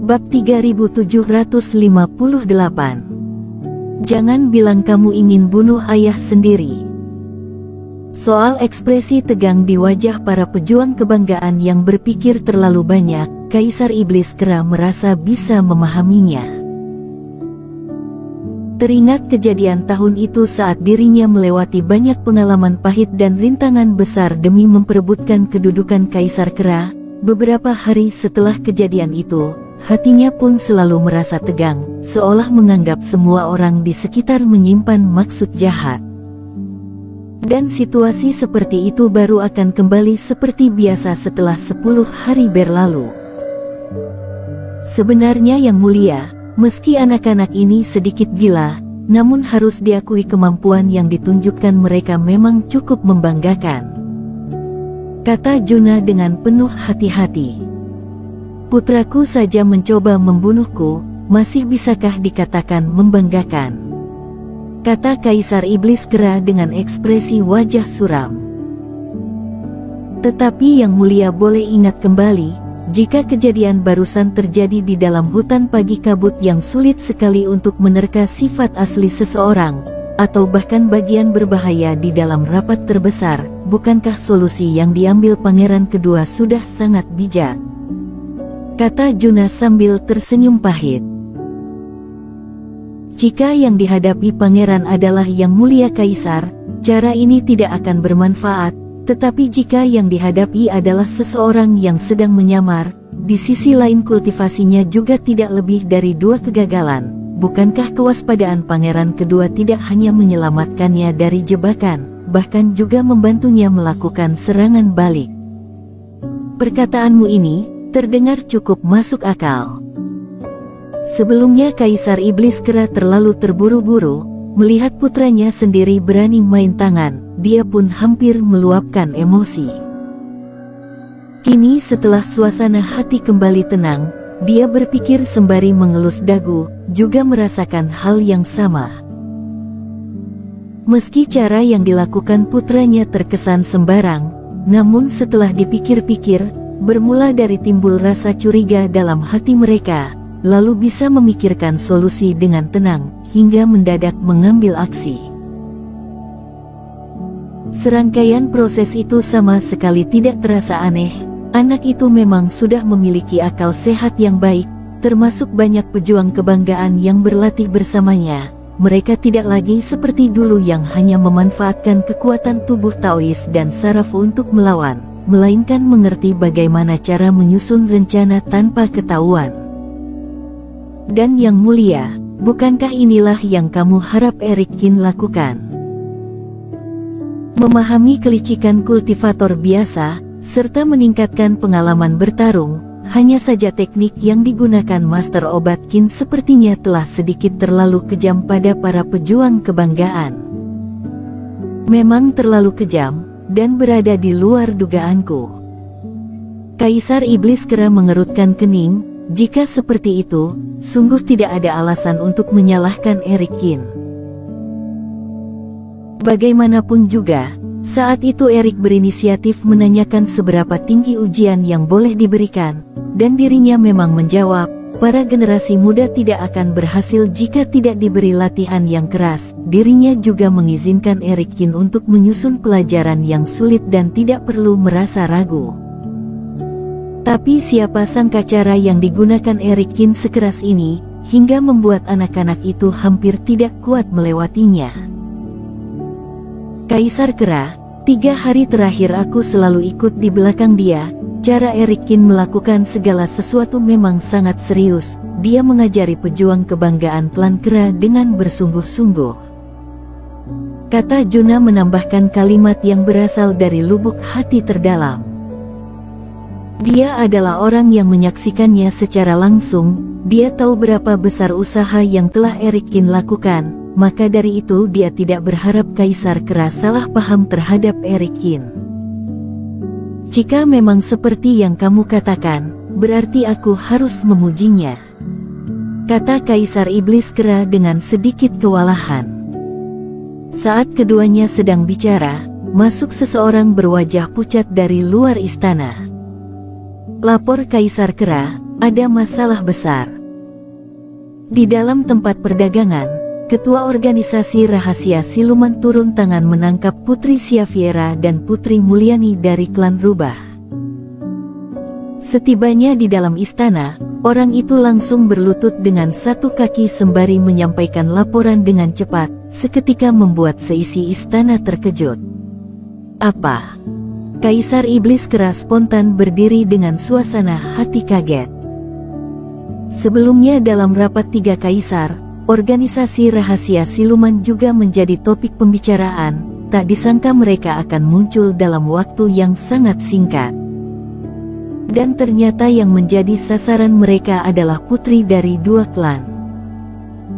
Bab 3758. Jangan bilang kamu ingin bunuh ayah sendiri. Soal ekspresi tegang di wajah para pejuang kebanggaan yang berpikir terlalu banyak, Kaisar Iblis Kera merasa bisa memahaminya. Teringat kejadian tahun itu saat dirinya melewati banyak pengalaman pahit dan rintangan besar demi memperebutkan kedudukan Kaisar Kera. Beberapa hari setelah kejadian itu, hatinya pun selalu merasa tegang, seolah menganggap semua orang di sekitar menyimpan maksud jahat. Dan situasi seperti itu baru akan kembali seperti biasa setelah 10 hari berlalu. Sebenarnya Yang Mulia, meski anak-anak ini sedikit gila, namun harus diakui kemampuan yang ditunjukkan mereka memang cukup membanggakan, kata Juna dengan penuh hati-hati. Putraku saja mencoba membunuhku, masih bisakah dikatakan membanggakan? Kata Kaisar Iblis Kera dengan ekspresi wajah suram. Tetapi Yang Mulia boleh ingat kembali, jika kejadian barusan terjadi di dalam hutan pagi kabut yang sulit sekali untuk menerka sifat asli seseorang, atau bahkan bagian berbahaya di dalam rapat terbesar, bukankah solusi yang diambil pangeran kedua sudah sangat bijak? Kata Juna sambil tersenyum pahit. Jika yang dihadapi pangeran adalah Yang Mulia Kaisar, cara ini tidak akan bermanfaat, tetapi jika yang dihadapi adalah seseorang yang sedang menyamar, di sisi lain kultivasinya juga tidak lebih dari 2 kegagalan. Bukankah kewaspadaan pangeran kedua tidak hanya menyelamatkannya dari jebakan, bahkan juga membantunya melakukan serangan balik? Perkataanmu ini terdengar cukup masuk akal. Sebelumnya Kaisar Iblis Kera terlalu terburu-buru, melihat putranya sendiri berani main tangan, dia pun hampir meluapkan emosi. Kini setelah suasana hati kembali tenang, dia berpikir sembari mengelus dagu, juga merasakan hal yang sama. Meski cara yang dilakukan putranya terkesan sembarang, namun setelah dipikir-pikir, bermula dari timbul rasa curiga dalam hati mereka, lalu bisa memikirkan solusi dengan tenang, hingga mendadak mengambil aksi. Serangkaian proses itu sama sekali tidak terasa aneh. Anak itu memang sudah memiliki akal sehat yang baik, termasuk banyak pejuang kebanggaan yang berlatih bersamanya. Mereka tidak lagi seperti dulu yang hanya memanfaatkan kekuatan tubuh Taois dan saraf untuk melawan, melainkan mengerti bagaimana cara menyusun rencana tanpa ketahuan. Dan Yang Mulia, bukankah inilah yang kamu harap Erik Kin lakukan? Memahami kelicikan kultivator biasa, serta meningkatkan pengalaman bertarung, hanya saja teknik yang digunakan Master Obat Kin sepertinya telah sedikit terlalu kejam pada para pejuang kebanggaan. Memang terlalu kejam, dan berada di luar dugaanku. Kaisar Iblis Kera mengerutkan kening. Jika seperti itu, sungguh tidak ada alasan untuk menyalahkan Erik Kin. Bagaimanapun juga, saat itu Erik berinisiatif menanyakan seberapa tinggi ujian yang boleh diberikan, dan dirinya memang menjawab, para generasi muda tidak akan berhasil jika tidak diberi latihan yang keras. Dirinya juga mengizinkan Erik Kin untuk menyusun pelajaran yang sulit dan tidak perlu merasa ragu. Tapi siapa sangka cara yang digunakan Erik Kin sekeras ini, hingga membuat anak-anak itu hampir tidak kuat melewatinya. Kaisar Kera, 3 hari terakhir aku selalu ikut di belakang dia. Cara Erik Kin melakukan segala sesuatu memang sangat serius. Dia mengajari pejuang kebanggaan klan Kera dengan bersungguh-sungguh. Kata Juna menambahkan kalimat yang berasal dari lubuk hati terdalam. Dia adalah orang yang menyaksikannya secara langsung. Dia tahu berapa besar usaha yang telah Erik Kin lakukan. Maka dari itu dia tidak berharap Kaisar Kera salah paham terhadap Erik Kin. Jika memang seperti yang kamu katakan, berarti aku harus memujinya, kata Kaisar Iblis Kera dengan sedikit kewalahan. Saat keduanya sedang bicara, masuk seseorang berwajah pucat dari luar istana. Lapor Kaisar Kera, Ada masalah besar. Di dalam tempat perdagangan, Ketua Organisasi Rahasia Siluman turun tangan menangkap Putri Xaviera dan Putri Mulyani dari klan Rubah. Setibanya di dalam istana, orang itu langsung berlutut dengan satu kaki sembari menyampaikan laporan dengan cepat, seketika membuat seisi istana terkejut. Apa? Kaisar Iblis keras spontan berdiri dengan suasana hati kaget. Sebelumnya dalam rapat 3 kaisar, organisasi rahasia siluman juga menjadi topik pembicaraan. Tak disangka mereka akan muncul dalam waktu yang sangat singkat. Dan ternyata yang menjadi sasaran mereka adalah putri dari 2 klan.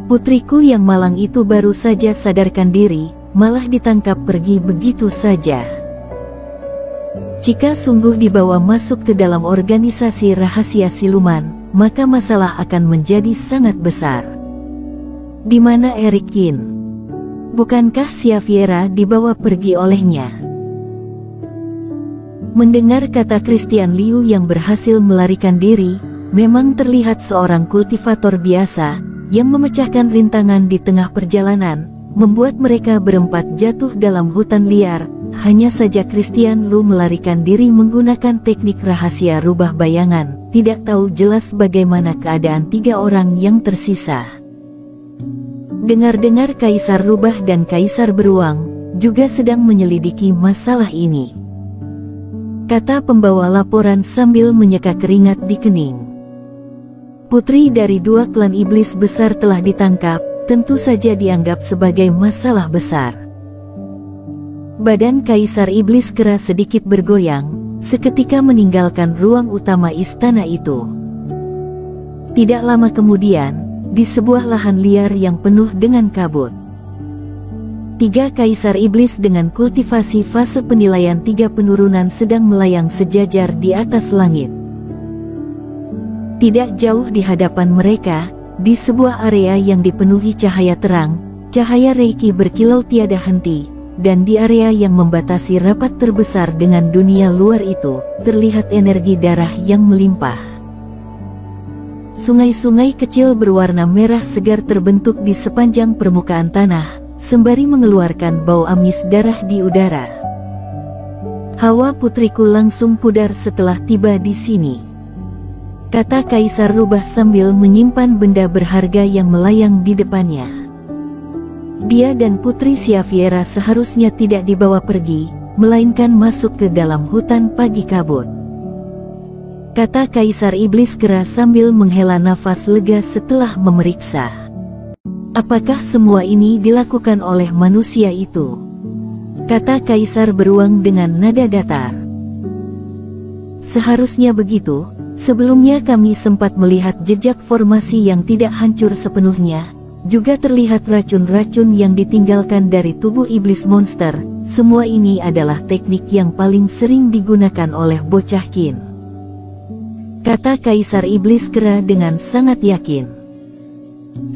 Putriku yang malang itu baru saja sadarkan diri, malah ditangkap pergi begitu saja. Jika sungguh dibawa masuk ke dalam organisasi rahasia siluman, maka masalah akan menjadi sangat besar. Di mana Erikin? Bukankah Xaviera dibawa pergi olehnya? Mendengar kata Christian Liu yang berhasil melarikan diri, memang terlihat seorang kultivator biasa, yang memecahkan rintangan di tengah perjalanan, membuat mereka berempat jatuh dalam hutan liar. Hanya saja Christian Liu melarikan diri menggunakan teknik rahasia rubah bayangan, tidak tahu jelas bagaimana keadaan 3 orang yang tersisa. Dengar-dengar Kaisar Rubah dan Kaisar Beruang juga sedang menyelidiki masalah ini, kata pembawa laporan sambil menyeka keringat di kening. Putri dari 2 klan iblis besar telah ditangkap, tentu saja dianggap sebagai masalah besar. Badan Kaisar Iblis Kera sedikit bergoyang, seketika meninggalkan ruang utama istana itu. Tidak lama kemudian, di sebuah lahan liar yang penuh dengan kabut, 3 Kaisar Iblis dengan kultivasi fase penilaian 3 penurunan sedang melayang sejajar di atas langit. Tidak jauh di hadapan mereka, di sebuah area yang dipenuhi cahaya terang, cahaya Reiki berkilau tiada henti. Dan di area yang membatasi rapat terbesar dengan dunia luar itu, terlihat energi darah yang melimpah. Sungai-sungai kecil berwarna merah segar terbentuk di sepanjang permukaan tanah, sembari mengeluarkan bau amis darah di udara. Hawa putriku langsung pudar setelah tiba di sini, kata Kaisar Rubah sambil menyimpan benda berharga yang melayang di depannya. Dia dan Putri Xaviera seharusnya tidak dibawa pergi, melainkan masuk ke dalam hutan pagi kabut, kata Kaisar Iblis Kera sambil menghela nafas lega setelah memeriksa. Apakah semua ini dilakukan oleh manusia itu? Kata Kaisar Beruang dengan nada datar. Seharusnya begitu, sebelumnya kami sempat melihat jejak formasi yang tidak hancur sepenuhnya. Juga terlihat racun-racun yang ditinggalkan dari tubuh iblis monster. Semua ini adalah teknik yang paling sering digunakan oleh bocah Qin, kata Kaisar Iblis Kera dengan sangat yakin.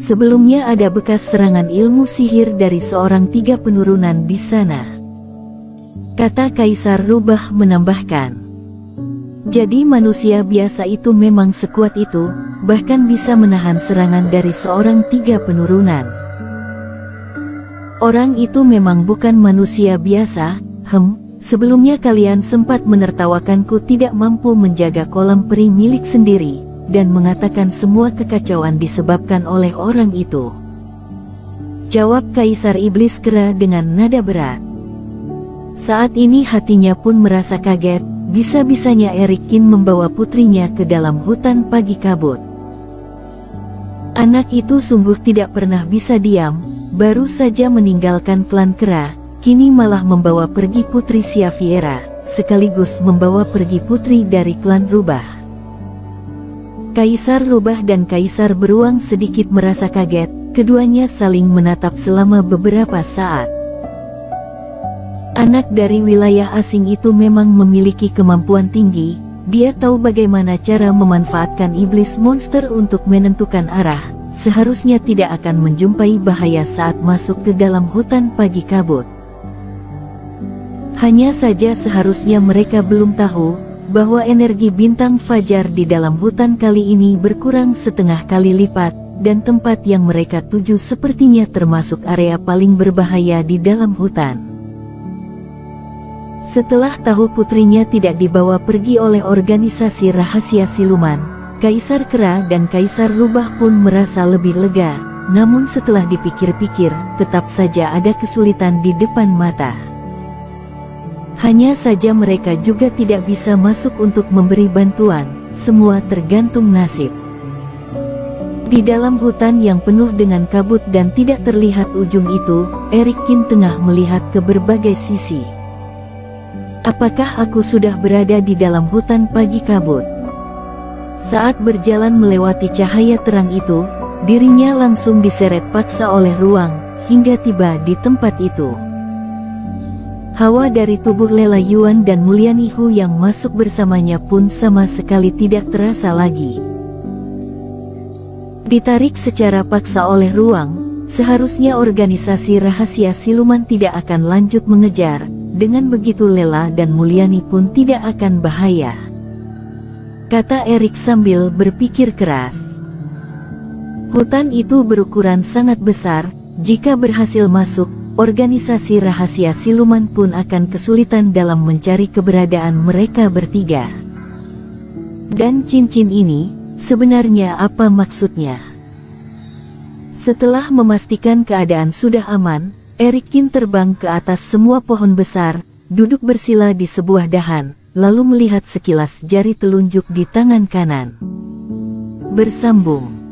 Sebelumnya ada bekas serangan ilmu sihir dari seorang 3 penurunan di sana, kata Kaisar Rubah menambahkan. Jadi manusia biasa itu memang sekuat itu, bahkan bisa menahan serangan dari seorang 3 penurunan. Orang itu memang bukan manusia biasa. Sebelumnya kalian sempat menertawakanku tidak mampu menjaga kolam peri milik sendiri, dan mengatakan semua kekacauan disebabkan oleh orang itu, jawab Kaisar Iblis Kera dengan nada berat. Saat ini hatinya pun merasa kaget. Bisa-bisanya Erikin membawa putrinya ke dalam hutan pagi kabut. Anak itu sungguh tidak pernah bisa diam, baru saja meninggalkan klan Kera, kini malah membawa pergi Putri Xaviera, sekaligus membawa pergi putri dari klan Rubah. Kaisar Rubah dan Kaisar Beruang sedikit merasa kaget, keduanya saling menatap selama beberapa saat. Anak dari wilayah asing itu memang memiliki kemampuan tinggi. Dia tahu bagaimana cara memanfaatkan iblis monster untuk menentukan arah. Seharusnya tidak akan menjumpai bahaya saat masuk ke dalam hutan pagi kabut. Hanya saja seharusnya mereka belum tahu bahwa energi bintang fajar di dalam hutan kali ini berkurang setengah kali lipat, dan tempat yang mereka tuju sepertinya termasuk area paling berbahaya di dalam hutan. Setelah tahu putrinya tidak dibawa pergi oleh organisasi rahasia siluman, Kaisar Kera dan Kaisar Rubah pun merasa lebih lega. Namun setelah dipikir-pikir, tetap saja ada kesulitan di depan mata. Hanya saja mereka juga tidak bisa masuk untuk memberi bantuan, semua tergantung nasib. Di dalam hutan yang penuh dengan kabut dan tidak terlihat ujung itu, Erikin tengah melihat ke berbagai sisi. Apakah aku sudah berada di dalam hutan pagi kabut? Saat berjalan melewati cahaya terang itu, dirinya langsung diseret paksa oleh ruang, hingga tiba di tempat itu. Hawa dari tubuh Lela Yuan dan Mulyanihu yang masuk bersamanya pun sama sekali tidak terasa lagi. Ditarik secara paksa oleh ruang, seharusnya organisasi rahasia siluman tidak akan lanjut mengejar. Dengan begitu Lela dan Mulyani pun tidak akan bahaya, kata Erik sambil berpikir keras. Hutan itu berukuran sangat besar, jika berhasil masuk, organisasi rahasia siluman pun akan kesulitan dalam mencari keberadaan mereka bertiga. Dan cincin ini, sebenarnya apa maksudnya? Setelah memastikan keadaan sudah aman, Erikin terbang ke atas semua pohon besar, duduk bersila di sebuah dahan, lalu melihat sekilas jari telunjuk di tangan kanan. Bersambung.